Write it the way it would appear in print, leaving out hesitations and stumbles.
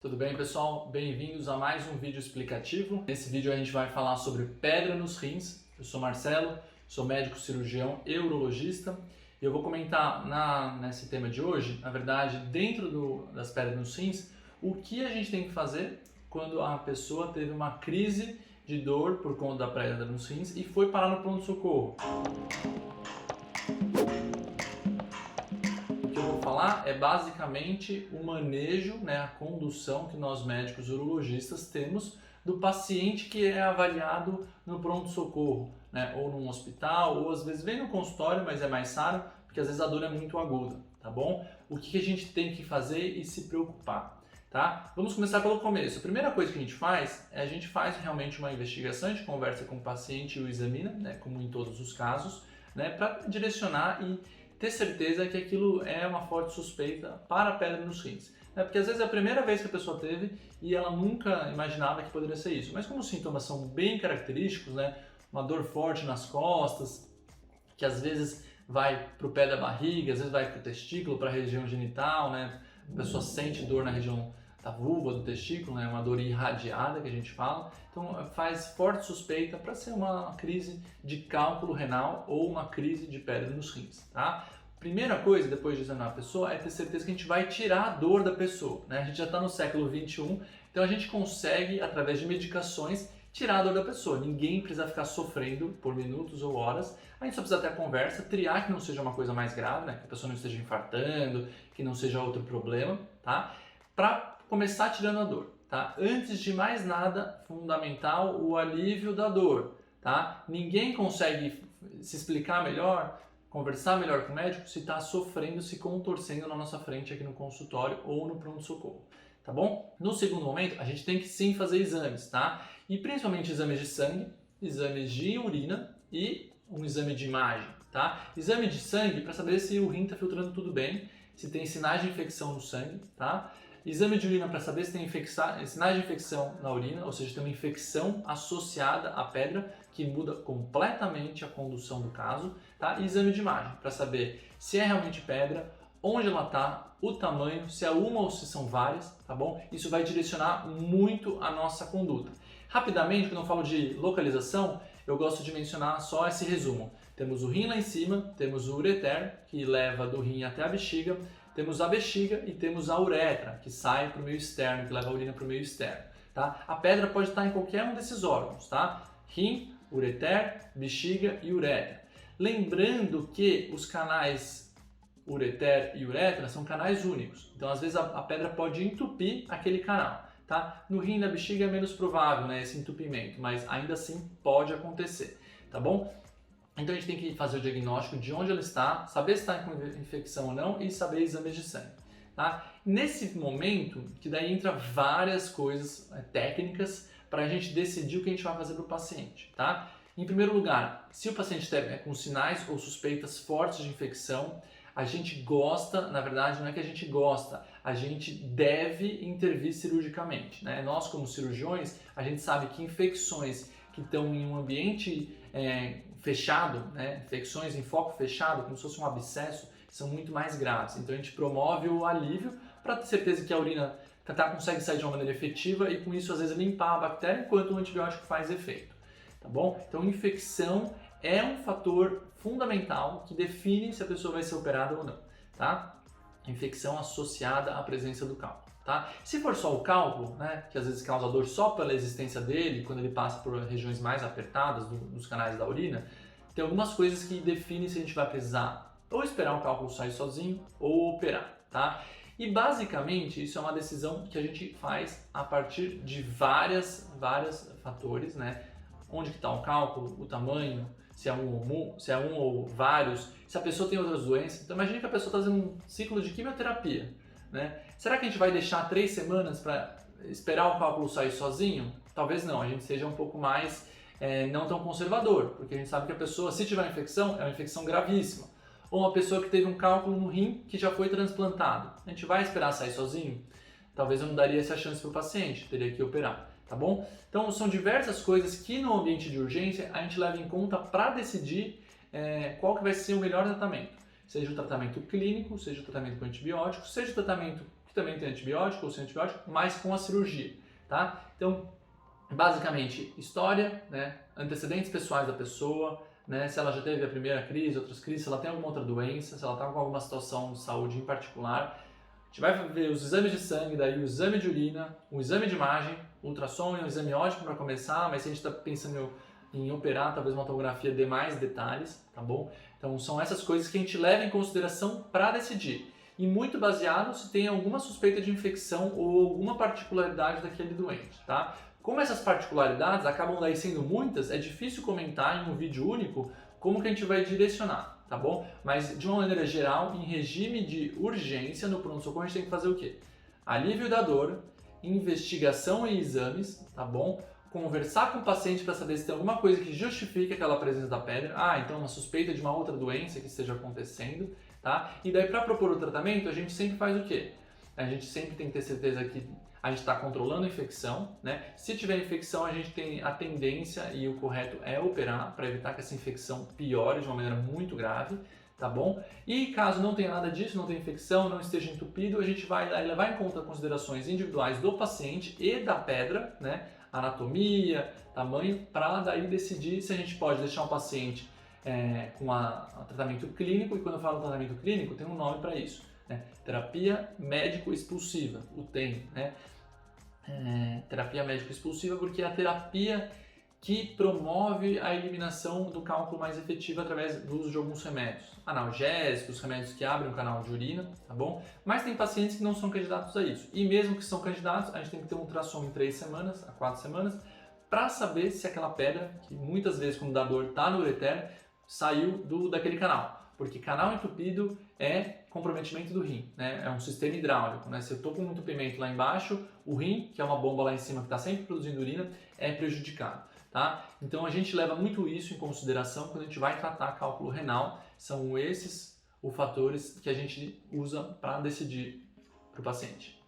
Tudo bem, pessoal? Bem-vindos a mais um vídeo explicativo. Nesse vídeo a gente vai falar sobre pedra nos rins. Eu sou Marcelo, sou médico cirurgião e urologista e eu vou comentar nesse tema de hoje, na verdade, dentro das pedras nos rins, o que a gente tem que fazer quando a pessoa teve uma crise de dor por conta da pedra nos rins e foi parar no pronto-socorro. Falar é basicamente o manejo, a condução que nós médicos urologistas temos do paciente que é avaliado no pronto-socorro, ou num hospital, ou às vezes vem no consultório, mas é mais raro, porque às vezes a dor é muito aguda, tá bom? O que a gente tem que fazer e se preocupar, tá? Vamos começar pelo começo. A primeira coisa que a gente faz é realmente uma investigação, a gente conversa com o paciente e o examina, como em todos os casos, para direcionar e ter certeza que aquilo é uma forte suspeita para a pedra nos rins. Porque às vezes é a primeira vez que a pessoa teve e ela nunca imaginava que poderia ser isso. Mas como os sintomas são bem característicos, uma dor forte nas costas, que às vezes vai para o pé da barriga, às vezes vai para o testículo, para a região genital, a pessoa sente dor na região da vulva, do testículo, uma dor irradiada que a gente fala. Então faz forte suspeita para ser uma crise de cálculo renal ou uma crise de pedra nos rins, tá? Primeira coisa, depois de examinar a pessoa, é ter certeza que a gente vai tirar a dor da pessoa, A gente já está no século XXI, então a gente consegue, através de medicações, tirar a dor da pessoa. Ninguém precisa ficar sofrendo por minutos ou horas. A gente só precisa ter a conversa, triar que não seja uma coisa mais grave, que a pessoa não esteja infartando, que não seja outro problema, tá? Para começar tirando a dor, tá? Antes de mais nada, fundamental o alívio da dor, tá? Ninguém consegue se explicar melhor, conversar melhor com o médico se está sofrendo, se contorcendo na nossa frente aqui no consultório ou no pronto-socorro, tá bom? No segundo momento, a gente tem que sim fazer exames, tá? E principalmente exames de sangue, exames de urina e um exame de imagem, tá? Exame de sangue para saber se o rim está filtrando tudo bem, se tem sinais de infecção no sangue, tá? Exame de urina para saber se tem sinais de infecção na urina, ou seja, tem uma infecção associada à pedra que muda completamente a condução do caso, tá? E exame de imagem para saber se é realmente pedra, onde ela está, o tamanho, se é uma ou se são várias, tá bom? Isso vai direcionar muito a nossa conduta. Rapidamente, quando eu falo de localização, eu gosto de mencionar só esse resumo. Temos o rim lá em cima, temos o ureter, que leva do rim até a bexiga, temos a bexiga e temos a uretra, que sai para o meio externo, que leva a urina para o meio externo, tá? A pedra pode estar em qualquer um desses órgãos, tá? Rim, ureter, bexiga e uretra. Lembrando que os canais ureter e uretra são canais únicos, então às vezes a pedra pode entupir aquele canal, tá? No rim e na bexiga é menos provável, esse entupimento, mas ainda assim pode acontecer, tá bom? Então a gente tem que fazer o diagnóstico de onde ela está, saber se está com infecção ou não e saber exames de sangue, tá? Nesse momento, que daí entra várias coisas técnicas para a gente decidir o que a gente vai fazer para o paciente, tá? Em primeiro lugar, se o paciente estiver com sinais ou suspeitas fortes de infecção, a gente gosta, na verdade não é que a gente gosta, a gente deve intervir cirurgicamente, Nós como cirurgiões, a gente sabe que infecções que estão em um ambiente fechado, infecções em foco fechado, como se fosse um abscesso, são muito mais graves. Então a gente promove o alívio para ter certeza que a urina consegue sair de uma maneira efetiva e com isso às vezes limpar a bactéria enquanto o antibiótico faz efeito, tá bom? Então infecção é um fator fundamental que define se a pessoa vai ser operada ou não, tá? Infecção associada à presença do cálculo, tá? Se for só o cálculo, que às vezes causa dor só pela existência dele, quando ele passa por regiões mais apertadas dos canais da urina, tem algumas coisas que definem se a gente vai precisar ou esperar o cálculo sair sozinho ou operar, tá? E basicamente isso é uma decisão que a gente faz a partir de vários fatores, Onde que está o cálculo, o tamanho, se é um ou vários, se a pessoa tem outras doenças. Então imagine que a pessoa está fazendo um ciclo de quimioterapia, Será que a gente vai deixar 3 semanas para esperar o cálculo sair sozinho? Talvez não, a gente seja um pouco mais não tão conservador, porque a gente sabe que a pessoa, se tiver infecção, é uma infecção gravíssima. Ou uma pessoa que teve um cálculo no rim que já foi transplantado. A gente vai esperar sair sozinho? Talvez eu não daria essa chance para o paciente, teria que operar, tá bom? Então são diversas coisas que no ambiente de urgência a gente leva em conta para decidir qual que vai ser o melhor tratamento. Seja o tratamento clínico, seja o tratamento com antibióticos, seja o tratamento que também tem antibiótico ou sem antibiótico, mas com a cirurgia, tá? Então, basicamente, história, né, antecedentes pessoais da pessoa, né, se ela já teve a primeira crise, outras crises, se ela tem alguma outra doença, se ela está com alguma situação de saúde em particular. A gente vai ver os exames de sangue, daí o exame de urina, o exame de imagem, ultrassom é um exame ótimo para começar, mas se a gente está pensando em operar, talvez uma tomografia dê mais detalhes, tá bom? Então são essas coisas que a gente leva em consideração para decidir. E muito baseado se tem alguma suspeita de infecção ou alguma particularidade daquele doente, tá? Como essas particularidades acabam daí sendo muitas, é difícil comentar em um vídeo único como que a gente vai direcionar, tá bom? Mas de uma maneira geral, em regime de urgência no pronto-socorro, a gente tem que fazer o quê? Alívio da dor, investigação e exames, tá bom? Conversar com o paciente para saber se tem alguma coisa que justifique aquela presença da pedra. Ah, então uma suspeita de uma outra doença que esteja acontecendo, tá? E daí para propor o tratamento, a gente sempre faz o quê? A gente sempre tem que ter certeza que a gente está controlando a infecção, né? Se tiver infecção, a gente tem a tendência e o correto é operar para evitar que essa infecção piore de uma maneira muito grave, tá bom? E caso não tenha nada disso, não tenha infecção, não esteja entupido, a gente vai levar em conta considerações individuais do paciente e da pedra, né? Anatomia, tamanho, para daí decidir se a gente pode deixar um paciente com tratamento clínico, e quando eu falo tratamento clínico, tem um nome para isso, né? Terapia médico-expulsiva, o TEM, né? Terapia médico-expulsiva porque é a terapia que promove a eliminação do cálculo mais efetivo através do uso de alguns remédios, analgésicos, remédios que abrem o canal de urina, tá bom? Mas tem pacientes que não são candidatos a isso. E mesmo que são candidatos, a gente tem que ter um ultrassom em 3 semanas, a 4 semanas, para saber se aquela pedra, que muitas vezes quando dá dor está no ureter, saiu daquele canal. Porque canal entupido é comprometimento do rim, né? É um sistema hidráulico, né? Se eu estou com um entupimento lá embaixo, o rim, que é uma bomba lá em cima que está sempre produzindo urina, é prejudicado, tá? Então a gente leva muito isso em consideração quando a gente vai tratar cálculo renal. São esses os fatores que a gente usa para decidir para o paciente.